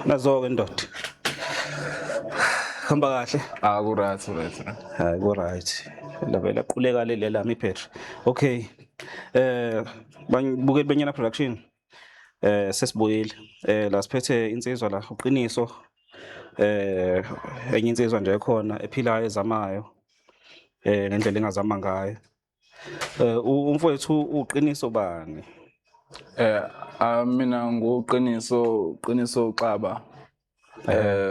Nazo-ke ndoda. Hamba kahle. Right. Hayi ku-right. Lavela quleka leli lami iphepha. Okay. Bangibukeli benyana production. Sesibuyile. La siphethe insizwa la uqiniso. Enye insizwa nje ekhona ephilayo ezamayo. Ngendlela engazama ngayo. Umfowethu uqiniso bani? Mina Qiniso Xaba.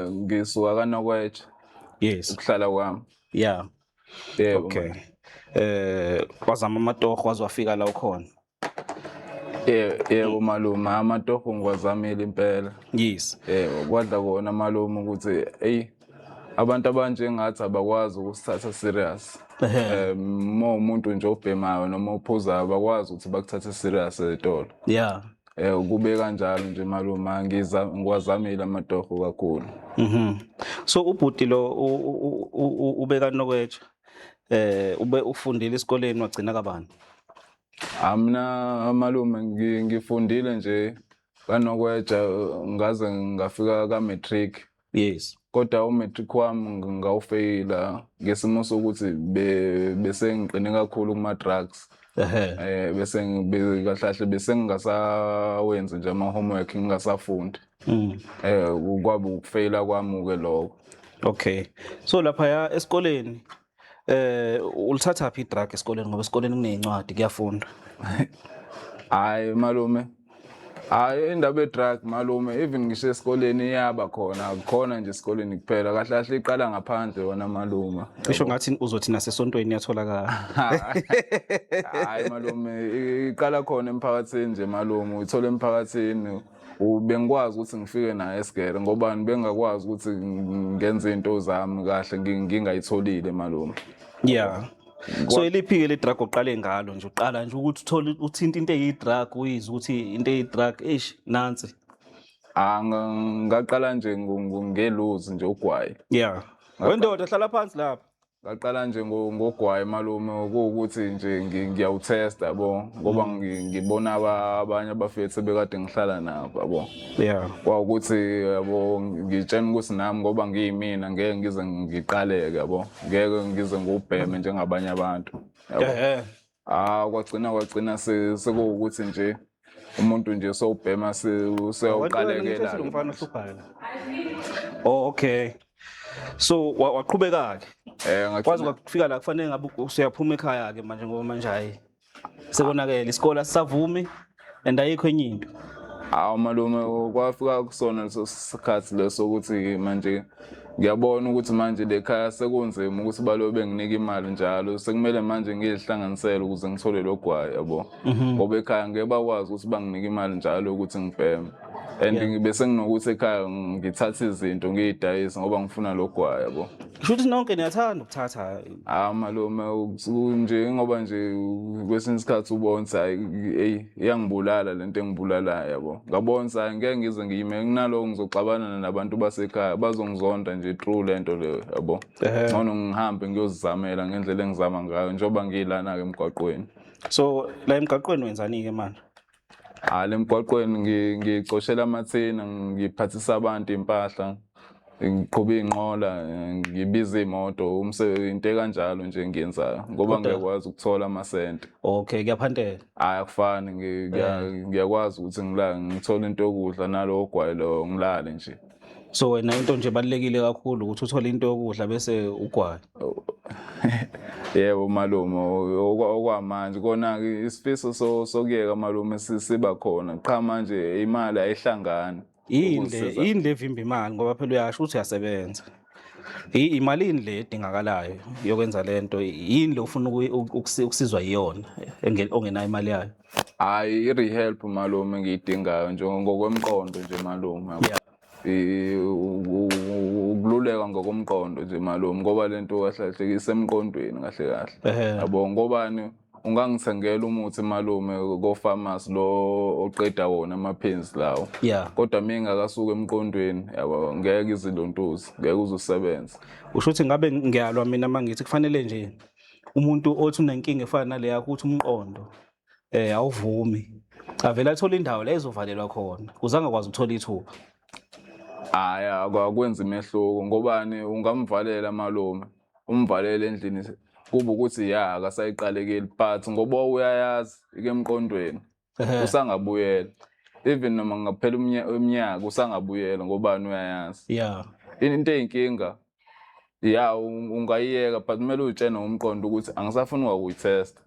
Ngisuka kaNokwetshe. Yes. Ukuhlala kwami. Yeah. Yebo. Okay. Wazama amatoho wazwafika la ukhona. Yebo malume, amatoho ngiwazamile impela. Yes. Yebo, kwadla kona malume ukuthi abantu abanjengathi abakwazi ukusithatha serious. Umuntu nje obhemayo noma ophuzayo abakwazi ukuthi bakuthathe serious etolo. Yeah. Kube kanjalo nje malume, ngiwazamile amatoho kakhulu. So ubhuti lo ubeka Nokwetshe. Ube ufundile esikoleni wagcina kabani? Mina malume ngifundile nje kaNokwetshe ngaze ngafika ka-matric. Yes. Kodwa u-matric wami ngawufeyila ngesimo sokuthi bese ngiqine kakhulu kuma-drugs. Bese ngingasawenzi nje ama-homework ngingasafundi. Kwabe ukufeyila kwami-ke lokho. Okay. So lapha esikoleni ulithatha phi i-drug esikoleni ngoba esikoleni kunezincwadi kuyafunda? Hayi malume. Hayi indaba ye-drug malume, even ngisho esikoleni iyaba khona, akukhona nje esikoleni kuphela. Kahle kahle iqala ngaphandle wona malume. Cisho ngathi uzothi nasesontweni iyatholakala. Hayi malume, iqala khona emphakathini nje malume, uyithola emphakathini. Bengikwazi ukuthi ngifike naye esigere ngoba bengakwazi ukuthi ngenze into zami kahle ngingayitholile malume. Yeah. So iliphi-ke le drug oqale ngalo nje uqala nje ukuthi uthole uthinta into eyi-drug uyizwe ukuthi into eyi-drug nansi. Ngaqala nje ngeluzi nje ugwayi. Yeah. Wendoda hlala phansi lapha. Ngaqala nje ngogwayi malume, kuwukuthi nje ngiyawuthesta yabo ngoba ngibona abanye abafethu bekade ngihlala nabo yabo. Yeah. Kwawukuthi yabo ngitshena ukuthi nami ngoba ngiyimina ngeke ngize ngiqaleke yabo. Ngeke ngize ngubheme njengabanye abantu. Kwagcina sekuwukuthi nje umuntu nje sowubhema usewuqalekela. Oh okay. So waqhubeka-ke? Kwazi kwafika la kufanele ngabe usuyaphuma ekhaya-ke manje ngoba manje hayi sekonakele isikole asisavumi and ayikho enye into. Malume, kwafika kusona leso sikhathi leso ukuthi manje ngiyabona ukuthi manje lekhaya sekunzima ukuthi balobe nginika imali njalo, sekumele manje ngizihlanganisele ukuze ngithole lo gwayi yabo. Ngoba ekhaya ngeke bakwazi ukuthi banginike imali njalo ukuthi ngibheme. And bese nginokuthi ekhaya ngithatha izinto ngiyidayisa ngoba ngifuna lo gwayi yabo. Kusho ukuthi nonke niyathanda ukuthatha? Malume, nje ngoba nje kwesinye isikhathi ubona hayi iyangibulala lento engibulalayo yabo. Ngabona hayi ngeke ngize ngiyime kunaloko ngizoxabana nabantu basekhaya bazongizonda nje through lento leyo yabo. Ngcono ngihambe ngiyozizamela ngendlela engizama ngayo njengoba ngilana-ke emgwaqweni. So la emgwaqweni wenzani-ke manje? Le emgwaqweni ngicoshela amathina, ngiphathisa abantu impahla, ngiqhuba iy'nqola, ngibiza imoto, into kanjalo nje engiyenzayo ngoba ngiyakwazi ukuthola amasente. Okay, kuyaphantela? Akufani, ngiyakwazi ukuthi ngithole into yokudla nalowo gwayi lo ngilale nje. So wena into nje ebalulekile kakhulu ukuthi uthole into yokudla bese ugwayi? Yebo malume, okwamanje kona-ke isifiso sokuyeka malume siba khona. Qha manje imali ayihlangani. Yini le vimba imali ngoba phela uyasho ukuthi uyasebenza. Imalini le edingakalayo yokwenza lento? Yini le ufuna ukusizwa yiyona ongenayo imali yayo? Hayi i-rehab malume ngiyidingayo nje ngokwemqondo nje malume. Ukululeka ngokomqondo nje malume ngoba lento kahle kahle isemqondweni kahle kahle. Yabo ngobani ungangithengela umuthi malume ko-pharmacy lo oqeda wona amaphilisi lawo. Yeah. Kodwa mina ngingakasuka emqondweni yabo ngeke izilontuzi, ngeke uzosebenza. Usho ukuthi ngabe ngiyalwa mina mangithi kufanele nje umuntu othi unenkinga efana nale yakho uthi umqondo awuvumi. Avela athola indawo la ezovalelwa khona. Uzange kwazi ukuthola ithuba. Hhayi, akwenzi mehluko ngobani ungamvalela malume, umvalele endlini kube ukuthi ya akasayiqalekeli but ngoba uyayazi ikemqondweni Ehhe. usangabuyela. Even noma ngaphela umnyaka usangabuyela ngobani uyayazi. Yeah. Into eyinkinga ya ungayiyeka but kumele uyitshene ngomqondo ukuthi angisafuni ukuyitesta.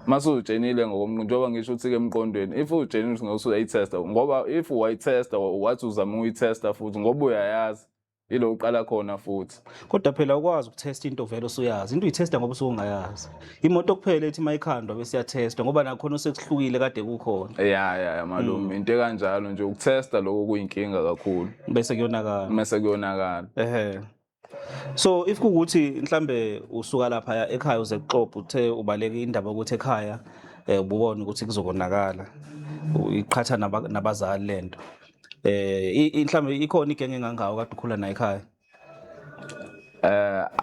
Mase utshenile ngokomqondo njengoba ngisho ukuthi emqondweni if utshenile ukuthi ngeke usuyayitesta ngoba if wayitesta wathi uzama ukuyitesta futhi ngoba uyayazi ilo uqala khona futhi. Kodwa phela ukwazi ukutesta into vele osuyazi into uyitesta ngoba usungayazi imoto kuphela ethi mayikhandwa bese iyatesta ngoba nakhona sekuhlukile kade kukhona Ya malume into kanjalo nje ukutesta lokho kuyinkinga kakhulu bese kuyonakala. Ehhe. So if kukuthi mhlambe usuka lapha ekhaya uze kuXobo uthe ubaleke indaba ukuthi ekhaya ububona ukuthi kuzokonakala iqhatha nabazali lento mhlambe ikhona igenge engangawo kade ukhula nayo ekhaya.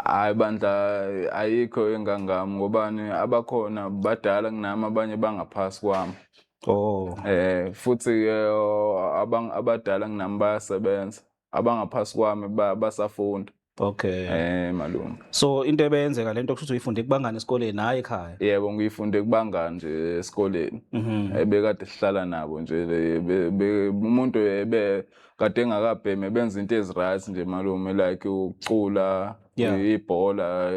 Hayi bandla ayikho engangami ngobani abakhona badala kunami abanye bangaphasi kwami. Oh. Futhi abadala kunami bayasebenza abangaphasi kwami basafunda. Okay. Malume. So into ebeyenzeka lento kusho ukuthi uyifunde kubangani esikoleni hayi ekhaya. Yebo ngiyifunde kubangani nje esikoleni. Ebekade sihlala nabo nje umuntu kade engakabheme benza into eziright nje malume like ukucula ibhola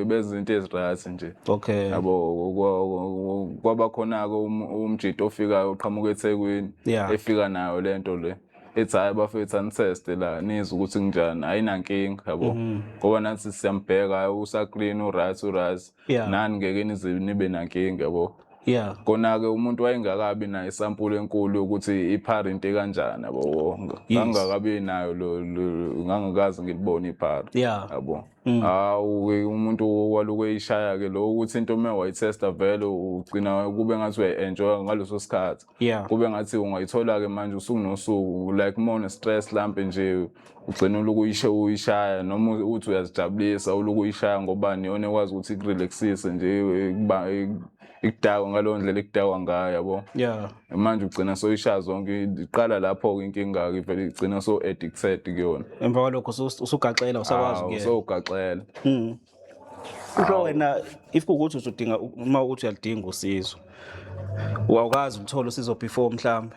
benza into eziright nje. Okay. Yabo kwaba khona ke umjito ofikayo uqhamuka eThekwini efika nayo lento le. Ethi hayi bafethu aniteste la nizwe ukuthi kunjani ayinankinga yabo ngoba nathi siyambheka usaclean uright nani ngeke nize nibe nankinga yabo. Yeah. Kona ke umuntu wayengakabi nayo isampuli enkulu ukuthi iphari into kanjani yabo ngangakabi nayo ngangakazi ngilibona iphari yabo. Umuntu waluke ishaya ke lo ukuthi into uma wayitesta vele ugcina kube ngathi uyaenjoy ngaleso sikhathi. Kube ngathi ungayithola ke manje usukunosuku like more stress lampe nje ugcina uyishaya noma uthi uyazijabulisa uyishaya ngoba niyona ekwazi ukuthi ikurelaxise nje ikudakwa ngalo ndlela ikudakwa ngayo yabo. Manje ugcina soyishaya zonke iqala lapho inkinga ke vele igcina so addicted kuyona. Emva kwalokho usugaxela usakwazi ukuyena. Usugaxela. Usho wena if kukuthi uzodinga uma uthi uyalidinga usizo wawukazi ukuthola usizo before mhlambe.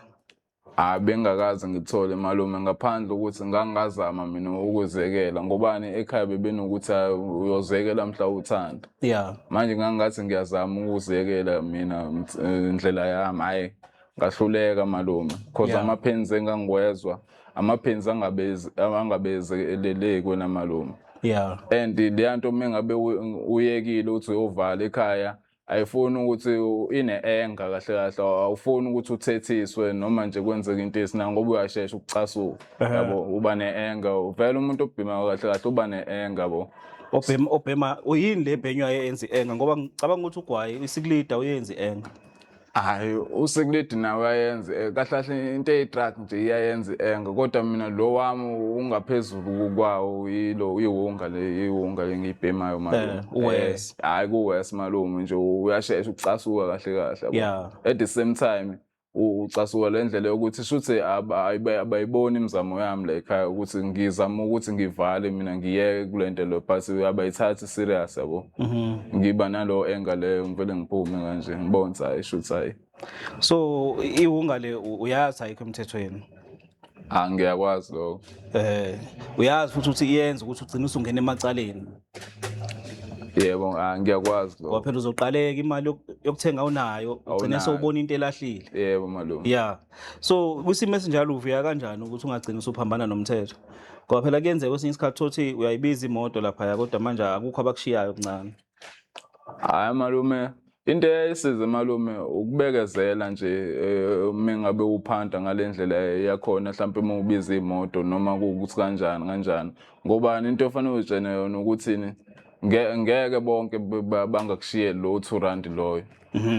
Bengakaze ngithole malume ngaphandle ukuthi ngangazama mina ukuzekela ngobani ekhaya bebenokuthi uyozekela mhla uthanda. Manje ngangathi ngiyazama ukuzekela mina indlela yami hayi ngahluleka malume because amaphenzi engangiwezwa amaphenzi angabezeleleki wena malume. And le nto mengabe uyekile uthi uyovala ekhaya ayifuni ukuthi ine-enga kahle kahle awufuni ukuthi uthethiswe noma nje kwenzeka into esina ngoba uyashesha ukucasuka yabo uba ne-enga vele umuntu obhema kahle kahle uba ne-enga yabo. Obhema uyini le bhenywayo eyenza i-enga ngoba ngicabanga ukuthi ugwayi isiklida uyenza i-enga. Hayi usekuledi nawe uyayenza kahle kahle into eyi-drug nje iyayenza i-enga kodwa mina lo wami ungaphezulu kwawo iwonga le ngiyibhemayo malume. Hayi kuwesi malume nje uyashesha ukucasuka kahle kahle yabo. At the same time ucasuka le ndlela yokuthi shuthi abayiboni imizamo yami la ekhaya ukuthi ngizama ukuthi ngivale mina ngiyeke kulento lo but abayithathi serious yabo. Ngiba nalo enga leyo ngivele ngiphume kanje ngibona hayi shuthi hayi. So iwunga le uyazi ayikho emthethweni. Ngiyakwazi lokho. Uyazi futhi ukuthi iyenza ukuthi ugcine usungena emacaleni. Yebo ngiyakwazi lokho. Ngoba phela uzoqaleka imali yokuthenga unayo ugcine sewubona into elahlile. Yebo malume. So kwisimo esinjalo uvuya kanjani ukuthi ungagcina usuphambana nomthetho? Ngoba phela kuyenzeka kwesinye isikhathi uthi uyayibiza imoto lapha kodwa manje akukho abakushiyayo kuncane. Hayi malume into eyisize malume ukubekezela nje mengabe uphanda ngalendlela yakhona mhlawumbe uma ubiza imoto noma ukuthi kanjani ngoba into efanele ujene yona ukuthini ngeke bonke bangakushiyeli lo 2 rand loyo.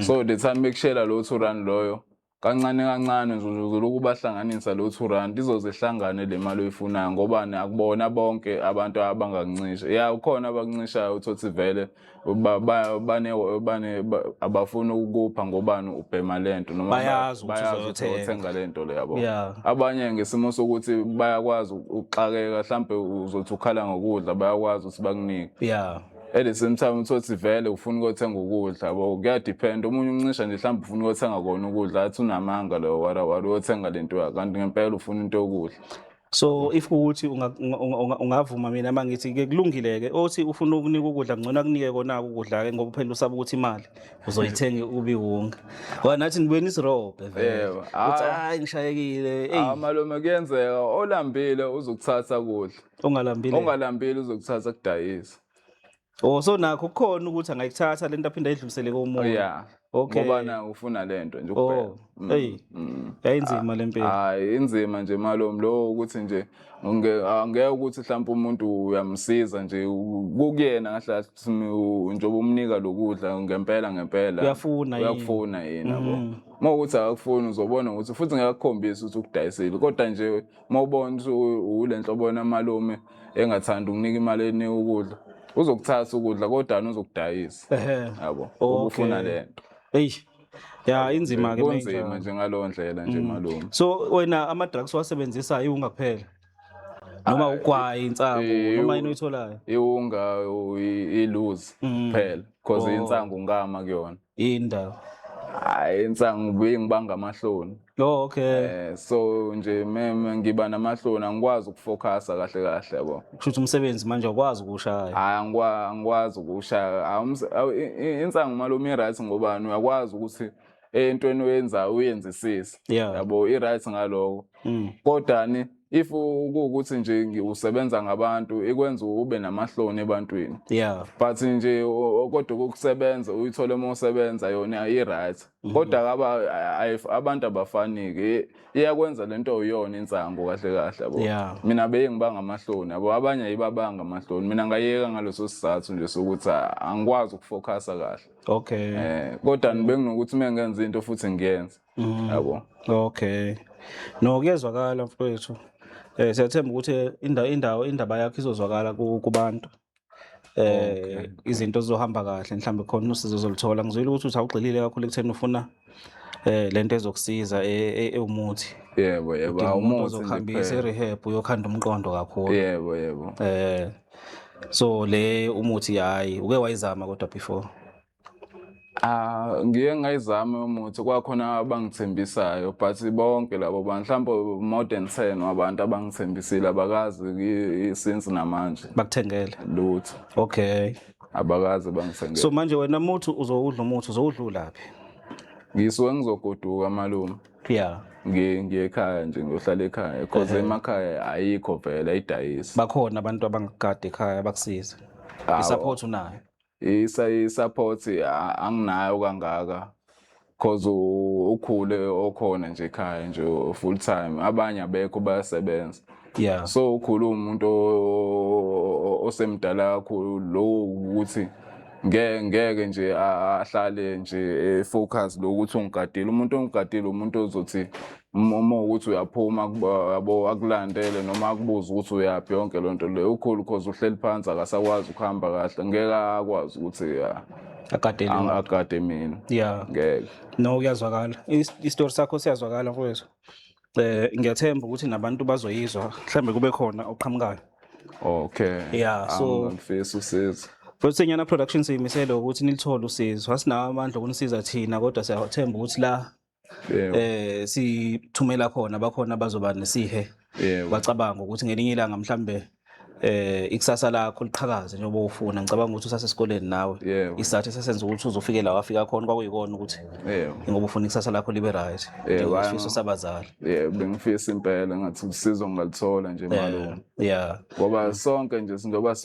So the time bekushela lo 2 rand loyo kancane kancane nje uzoloku bahlanganisa lo 2 rand izoze ihlangane le mali oyifunayo ngobani akubona bonke abantu abangakuncisha ya ukhona abakuncishayo uthothi vele abafuna ukupha ngobani ubhema lento noma Bayazi ukuthi bayazi uzothenga. uthenga lento le yabo Yeah. abanye ngesimo sokuthi bayakwazi ukuxakeka mhlambe uzothi ukhala ngokudla bayakwazi ukuthi bakunike Yeah. at the same time uthothi vele ufuna ukuthenga ukudla yabo kuyadepend omunye uncisha nje mhlambe ufuna ukuthenga kona ukudla athi unamanga lo wara uyothenga lento yakhe kanti ngempela ufuna into yokudla. So if kuuthi ungavuma mina mangithi ke kulungile-ke othi ufuna ukunika ukudla ngcono akunike kona ukudla-ke ngoba phela usaba ukuthi imali uzoyithenga ubiwunga nathi nibuyeni isirobhe vele Yebo. uthi hayi ngishayekile Malume kuyenzeka olambile uzokuthatha kudla ongalambile uzokuthatha kudayisa. So nakho kukhona ukuthi angayithatha lento aphinde ayidlulisele komunye. Yeah. Okay. Ngoba na ufuna lento nje kuphela. Yayinzima lempilo. Hayi inzima nje malume lo ukuthi nje angeke ukuthi mhlawumbe umuntu uyamsiza nje kukuyena ngahle njengoba umnika lokudla ngempela uyafuna yena yabo. Mawukuthi akufuni uzobona ukuthi futhi ngiyakukhombisa ukuthi ukudayisile kodwa nje mawubona ukuthi ulenhlobona malume engathanda ukunika imali enika ukudla uzokuthatha ukudla kodwa uzokudayisa yabo ukufuna lento. Ya inzima ke kunzima nje ngalo ndlela nje malume. So wena ama drugs wasebenzisa iwunga kuphela noma ugwayi insangu noma yini oyitholayo? Iwunga iluzi kuphela because insangu ngama kuyona. Indaba. Hayi insangu ngibanga amahloni. Okay. So nje meme ngiba namahloni angikwazi ukufocusa kahle yabo. Kusho umsebenzi manje akwazi ukushaya. Hayi angikwazi ukushaya. Insangu malume right ngobani uyakwazi ukuthi entweni oyenzayo uyenzisise yabo i-right ngaloko kodwa ni if kuukuthi nje usebenza ngabantu ikwenza ube namahloni ebantwini but nje kodwa ukusebenza uyithole uma usebenza yona i-right kodwa abantu abafaniki iyakwenza lento oyona insangu kahle yabo mina bengibanga amahloni yabo abanye ayibabanga amahloni mina ngayeka ngaleso sizathu nje sokuthi angikwazi ukufocusa kahle. Okay. Kodwa benginokuthi mengenza into futhi ngiyenze yabo. Okay. No kuyezwakala mfowethu. Siyathemba ukuthi indaba yakho izozwakala kubantu. Izinto zizohamba kahle mhlambe khona usizo uzolithola ngizwile ukuthi awugxilile kakhulu ekutheni ufuna lento ezokusiza ewumuthi. Yebo umuthi ozokuhambisa e-rehab uyokhanda umqondo kakhulu. Yebo. So le umuthi hayi uke wayizama kodwa before? Ngiye ngayizama umuthi kwakhona abangithembisayo but bonke labo bantu mhlawumbe more than 10 wabantu abangithembisile abakazi since namanje bakuthengele lutho. Okay. Abakazi bangithengele. So manje wena muthi uzowudla umuthi uzowudlulaphi? Ngisuke ngizogoduka malume. Ngiye ekhaya nje ngiyohlala ekhaya because emakhaya ayikho vele ayidayisi. Bakhona abantu abangigada ekhaya bakusiza. Isupport unayo? I-support anginayo kangaka because ukhule okhona nje ekhaya nje full time abanye abekho bayasebenza. So ukhulu umuntu osemdala kakhulu lo ukuthi ngeke nje ahlale nje focus lokuthi ungigadile umuntu ongigadile umuntu ozothi uma ukuthi uyaphuma yabo akulandele noma akubuza ukuthi uyaphi yonke lonto leyo ukhulu because uhleli phansi akasakwazi ukuhamba kahle ngeke akwazi ukuthi agade mina. Ngeke. No kuyazwakala istory sakho siyazwakala mfowethu. Ngiyathemba ukuthi nabantu bazoyizwa mhlambe kube khona oqhamukayo. Okay. So ngifisa usizo. Futhi Nyana Production siyimisele ukuthi nilithole usizo. Asinawo amandla okunisiza thina kodwa siyathemba ukuthi la sithumela khona bakhona bazoba nesihe. Bacabanga ukuthi ngelinye ilanga mhlambe ikusasa lakho liqhakaze njengoba ufuna ngicabanga ukuthi usasesikoleni nawe isathe sesenza ukuthi uzofike la wafika khona kwakuyikona ukuthi ngoba ufuna ikusasa lakho libe right njengoba sabazali. Bengifisa impela ngathi usizo ngalithola nje malume. Ngoba sonke nje singoba